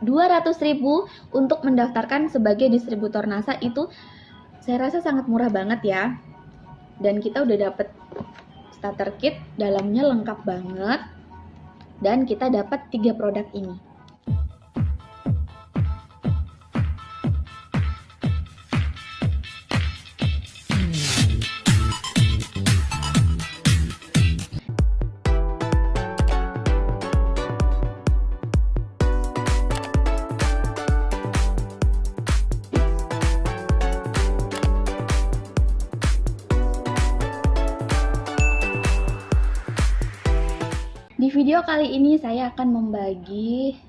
200.000 untuk mendaftarkan sebagai distributor NASA itu saya rasa sangat murah banget ya. Dan kita udah dapet starter kit, dalamnya lengkap banget. Dan kita dapat 3 produk ini. Di video kali ini saya akan membagi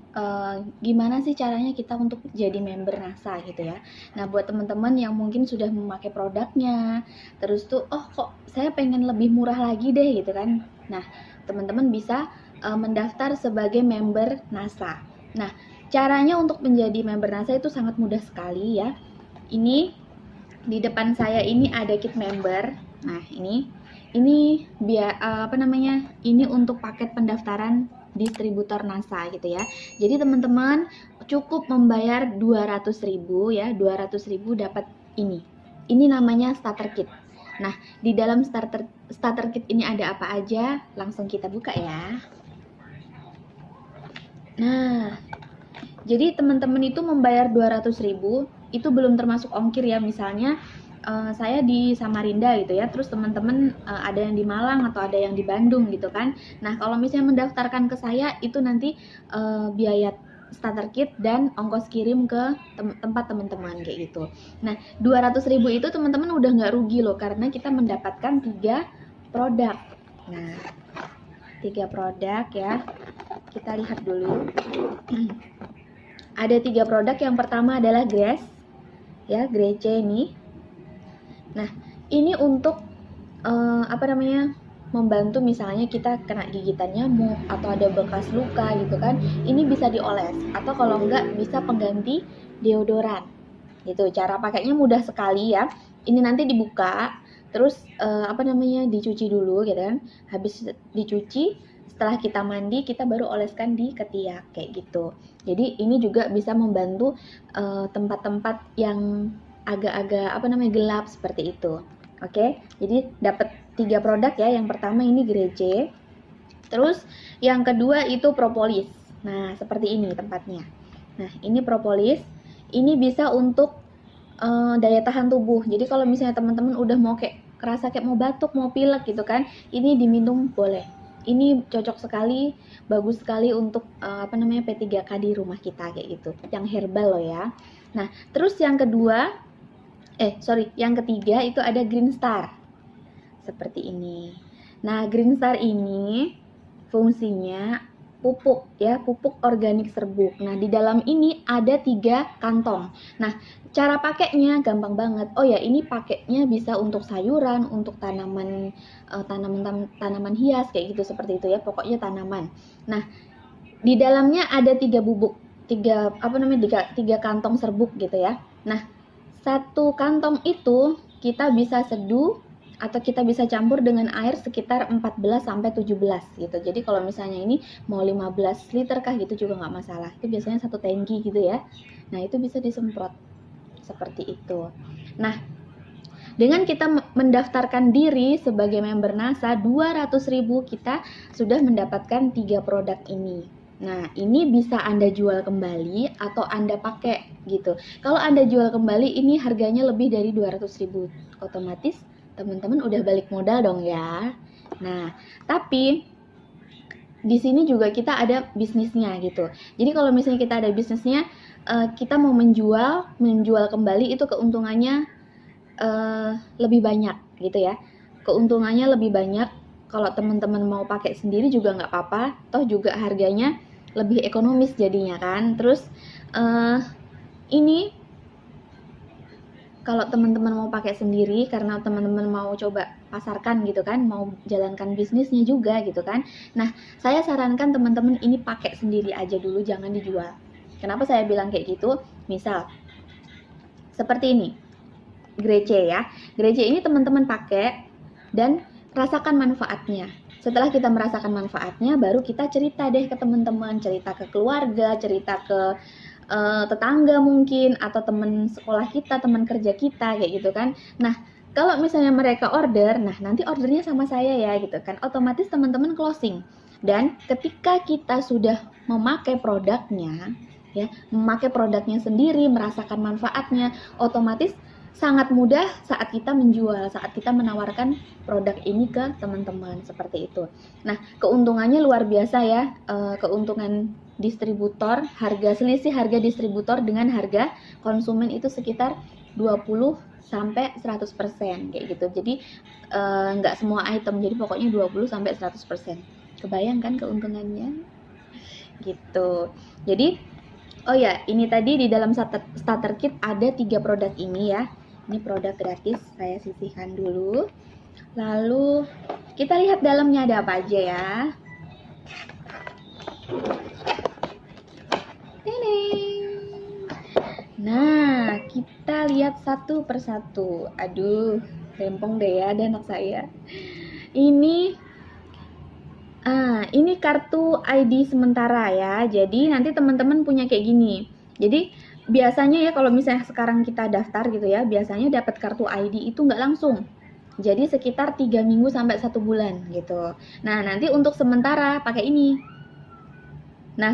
gimana sih caranya kita untuk jadi member NASA gitu ya. Nah, buat teman-teman yang mungkin sudah memakai produknya, terus tuh kok saya pengen lebih murah lagi deh gitu kan. Nah, teman-teman bisa mendaftar sebagai member NASA. Nah, caranya untuk menjadi member NASA itu sangat mudah sekali ya. Ini di depan saya ini ada kit member. Nah, ini biar ini untuk paket pendaftaran distributor NASA gitu ya. Jadi teman-teman cukup membayar 200.000 ya, 200.000 dapat ini. Ini namanya starter kit. Nah, di dalam starter kit ini ada apa aja? Langsung kita buka ya. Nah, jadi teman-teman itu membayar 200.000 itu belum termasuk ongkir ya. Misalnya saya di Samarinda gitu ya, terus teman-teman ada yang di Malang atau ada yang di Bandung gitu kan. Nah, kalau misalnya mendaftarkan ke saya itu nanti biaya starter kit dan ongkos kirim ke tempat teman-teman kayak gitu. Nah, 200.000 itu teman-teman udah nggak rugi loh karena kita mendapatkan 3 produk. Nah, 3 produk ya. Kita lihat dulu. Ada 3 produk. Yang pertama adalah Grace ya, Grace ini. Nah, ini untuk membantu misalnya kita kena gigitan nyamuk atau ada bekas luka gitu kan. Ini bisa dioles atau kalau enggak bisa pengganti deodoran. Gitu. Cara pakainya mudah sekali ya. Ini nanti dibuka terus dicuci dulu gitu kan. Habis dicuci, setelah kita mandi kita baru oleskan di ketiak kayak gitu. Jadi ini juga bisa membantu tempat-tempat yang agak-agak gelap seperti itu. Oke, jadi dapat 3 produk ya. Yang pertama ini Grace. Terus yang kedua itu propolis. Nah, seperti ini tempatnya. Nah, ini propolis. Ini bisa untuk daya tahan tubuh. Jadi kalau misalnya teman-teman udah mau kerasa kayak mau batuk, mau pilek gitu kan, ini diminum boleh. Ini cocok sekali, bagus sekali untuk P3K di rumah kita kayak gitu. Yang herbal loh ya. Nah, terus yang ketiga itu ada Green Star. Seperti ini. Nah, Green Star ini fungsinya pupuk ya, pupuk organik serbuk. Nah, di dalam ini ada 3 kantong. Nah, cara pakainya gampang banget. Oh ya, ini pakainya bisa untuk sayuran, untuk tanaman hias kayak gitu seperti itu ya. Pokoknya tanaman. Nah, di dalamnya ada 3 bubuk, 3 kantong serbuk gitu ya. Nah, 1 kantong itu kita bisa seduh atau kita bisa campur dengan air sekitar 14-17 gitu. Jadi kalau misalnya ini mau 15 liter kah gitu juga nggak masalah. Itu biasanya 1 tangki gitu ya. Nah, itu bisa disemprot seperti itu. Nah, dengan kita mendaftarkan diri sebagai member NASA, 200.000 kita sudah mendapatkan 3 produk ini. Nah, ini bisa Anda jual kembali atau Anda pakai gitu. Kalau Anda jual kembali, ini harganya lebih dari 200.000. Otomatis teman-teman udah balik modal dong ya. Nah, tapi di sini juga kita ada bisnisnya gitu. Jadi kalau misalnya kita ada bisnisnya, kita mau menjual kembali itu keuntungannya lebih banyak gitu ya. Keuntungannya lebih banyak. Kalau teman-teman mau pakai sendiri juga nggak apa-apa, toh juga harganya lebih ekonomis jadinya kan. Terus ini kalau teman-teman mau pakai sendiri karena teman-teman mau coba pasarkan gitu kan, mau jalankan bisnisnya juga gitu kan. Nah, saya sarankan teman-teman ini pakai sendiri aja dulu, jangan dijual. Kenapa saya bilang kayak gitu? Misal seperti ini, Grace ya. Grace ini teman-teman pakai dan rasakan manfaatnya. Setelah kita merasakan manfaatnya, baru kita cerita deh ke teman-teman, cerita ke keluarga, cerita ke tetangga mungkin, atau teman sekolah kita, teman kerja kita, kayak gitu kan. Nah, kalau misalnya mereka order, nah nanti ordernya sama saya ya gitu kan, otomatis teman-teman closing. Dan ketika kita sudah memakai produknya, ya, memakai produknya sendiri, merasakan manfaatnya, otomatis sangat mudah saat kita menjual, saat kita menawarkan produk ini ke teman-teman, seperti itu. Nah, keuntungannya luar biasa ya, keuntungan distributor, selisih harga distributor dengan harga konsumen itu sekitar 20 sampai 100% kayak gitu. Jadi nggak semua item, jadi pokoknya 20 sampai 100%. Kebayang kan keuntungannya? Gitu. Jadi oh ya, ini tadi di dalam starter kit ada 3 produk ini ya. Ini produk gratis, saya sisihkan dulu. Lalu kita lihat dalamnya ada apa aja ya. Nah, kita lihat satu persatu. Aduh, rempong deh ya, ada anak saya. Ini kartu ID sementara ya. Jadi nanti teman-teman punya kayak gini. Jadi biasanya ya kalau misalnya sekarang kita daftar gitu ya, biasanya dapat kartu ID itu nggak langsung. Jadi sekitar 3 minggu sampai 1 bulan gitu. Nah, nanti untuk sementara pakai ini. Nah,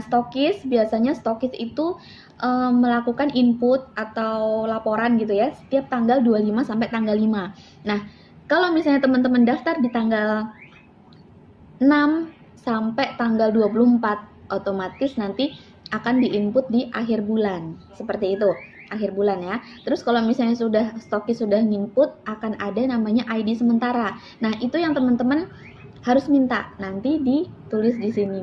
biasanya stokis itu melakukan input atau laporan gitu ya, setiap tanggal 25 sampai tanggal 5. Nah, kalau misalnya teman-teman daftar di tanggal 6 sampai tanggal 24, otomatis nanti akan diinput di akhir bulan, seperti itu, akhir bulan ya. Terus kalau misalnya stokis sudah nginput, akan ada namanya ID sementara. Nah, itu yang teman-teman harus minta, nanti ditulis di sini.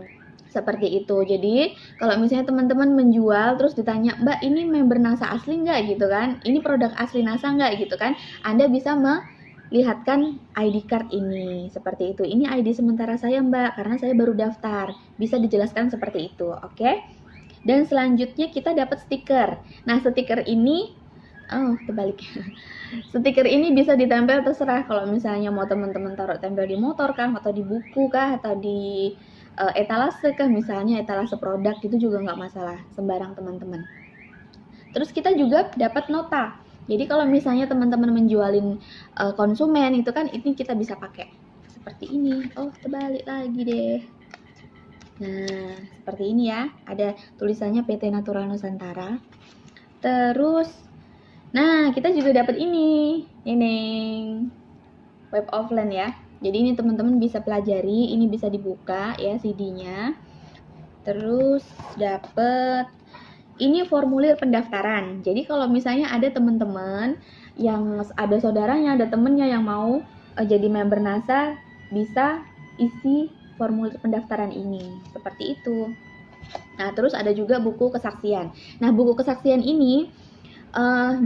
Seperti itu. Jadi, kalau misalnya teman-teman menjual, terus ditanya, Mbak, ini member NASA asli nggak gitu kan? Ini produk asli NASA nggak gitu kan? Anda bisa lihatkan ID card ini, seperti itu. Ini ID sementara saya Mbak, karena saya baru daftar. Bisa dijelaskan seperti itu, oke? Dan selanjutnya kita dapat stiker. Nah, stiker ini, terbalik. Stiker ini bisa ditempel terserah. Kalau misalnya mau teman-teman taruh tempel di motor kah, atau di buku kah, atau di etalase kah, misalnya etalase produk, itu juga nggak masalah, sembarang teman-teman. Terus kita juga dapat nota. Jadi kalau misalnya teman-teman menjualin konsumen itu kan, ini kita bisa pakai seperti ini. Oh, terbalik lagi deh. Nah, seperti ini ya. Ada tulisannya PT Natural Nusantara. Terus, nah kita juga dapat ini web offline ya. Jadi ini teman-teman bisa pelajari. Ini bisa dibuka ya CD-nya. Terus dapat ini formulir pendaftaran. Jadi kalau misalnya ada teman-teman yang ada saudaranya, ada temennya yang mau jadi member NASA, bisa isi formulir pendaftaran ini. Seperti itu. Nah, terus ada juga buku kesaksian. Nah, buku kesaksian ini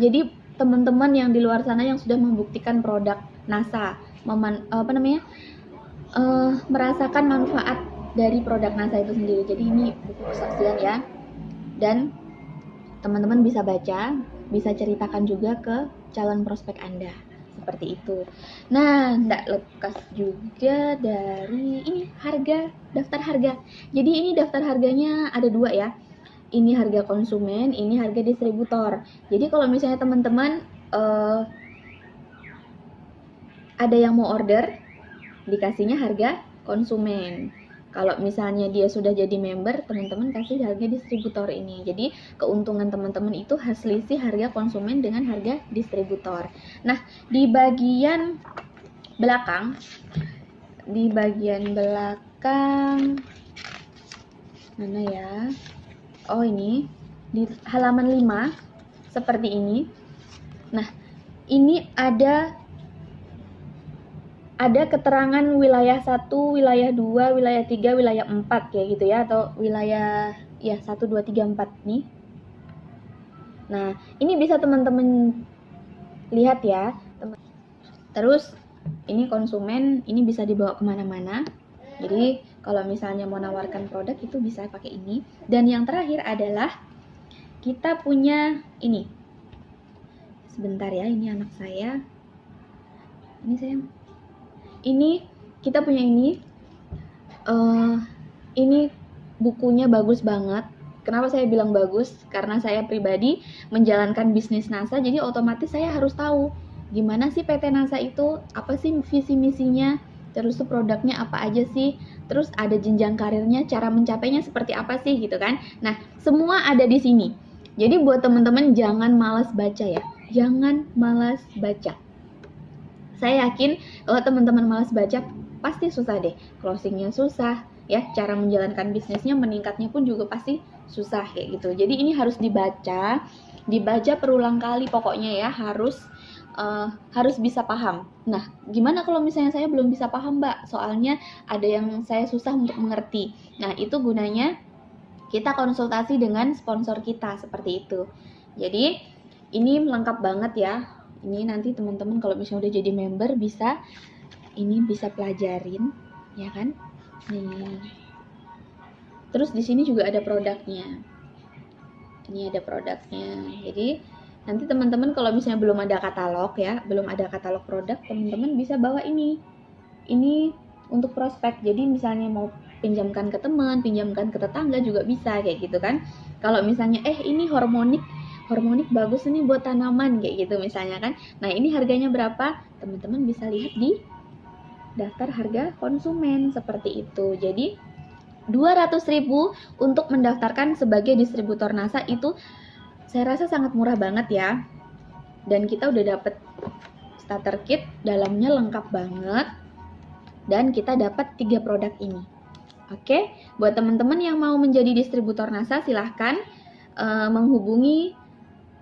jadi teman-teman yang di luar sana yang sudah membuktikan produk NASA, merasakan manfaat dari produk NASA itu sendiri. Jadi ini buku kesaksian ya. Dan teman-teman bisa baca, bisa ceritakan juga ke calon prospek Anda, seperti itu. Nah, tidak lepas juga dari ini daftar harga. Jadi ini daftar harganya ada 2 ya. Ini harga konsumen, ini harga distributor. Jadi kalau misalnya teman-teman ada yang mau order, dikasihnya harga konsumen. Kalau misalnya dia sudah jadi member, teman-teman kasih harga distributor ini. Jadi keuntungan teman-teman itu selisih harga konsumen dengan harga distributor. Nah, di bagian belakang mana ya? Oh, ini di halaman 5 seperti ini. Nah, ini ada keterangan wilayah 1, wilayah 2, wilayah 3, wilayah 4 kayak gitu ya, atau wilayah ya 1, 2, 3, 4 nih. Nah, ini bisa teman-teman lihat ya. Terus ini konsumen, ini bisa dibawa kemana-mana. Jadi kalau misalnya mau nawarkan produk itu bisa pakai ini. Dan yang terakhir adalah kita punya ini. Sebentar ya, ini anak saya. Ini kita punya ini. Eh, ini bukunya bagus banget. Kenapa saya bilang bagus? Karena saya pribadi menjalankan bisnis NASA, jadi otomatis saya harus tahu gimana sih PT NASA itu, apa sih visi misinya, terus tuh produknya apa aja sih, terus ada jenjang karirnya, cara mencapainya seperti apa sih gitu kan. Nah, semua ada di sini. Jadi buat teman-teman jangan malas baca ya, jangan malas baca. Saya yakin kalau teman-teman malas baca pasti susah deh, closingnya susah ya, cara menjalankan bisnisnya meningkatnya pun juga pasti susah kayak gitu. Jadi ini harus dibaca berulang kali pokoknya ya, harus bisa paham. Nah, gimana kalau misalnya saya belum bisa paham, Mbak? Soalnya ada yang saya susah untuk mengerti. Nah, itu gunanya kita konsultasi dengan sponsor kita seperti itu. Jadi ini lengkap banget ya. Ini nanti teman-teman kalau misalnya udah jadi member bisa pelajarin, ya kan? Nih. Terus di sini juga ada produknya. Ini ada produknya. Jadi nanti teman-teman kalau misalnya belum ada katalog ya, belum ada katalog produk, teman-teman bisa bawa ini. Ini untuk prospek. Jadi misalnya mau pinjamkan ke teman, pinjamkan ke tetangga juga bisa kayak gitu kan. Kalau misalnya ini hormonik bagus nih buat tanaman kayak gitu misalnya kan. Nah, ini harganya berapa? Teman-teman bisa lihat di daftar harga konsumen seperti itu. Jadi 200.000 untuk mendaftarkan sebagai distributor NASA itu saya rasa sangat murah banget ya. Dan kita udah dapet starter kit, dalamnya lengkap banget. Dan kita dapat 3 produk ini. Oke, buat teman-teman yang mau menjadi distributor NASA silahkan menghubungi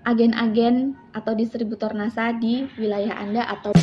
agen-agen atau distributor NASA di wilayah Anda atau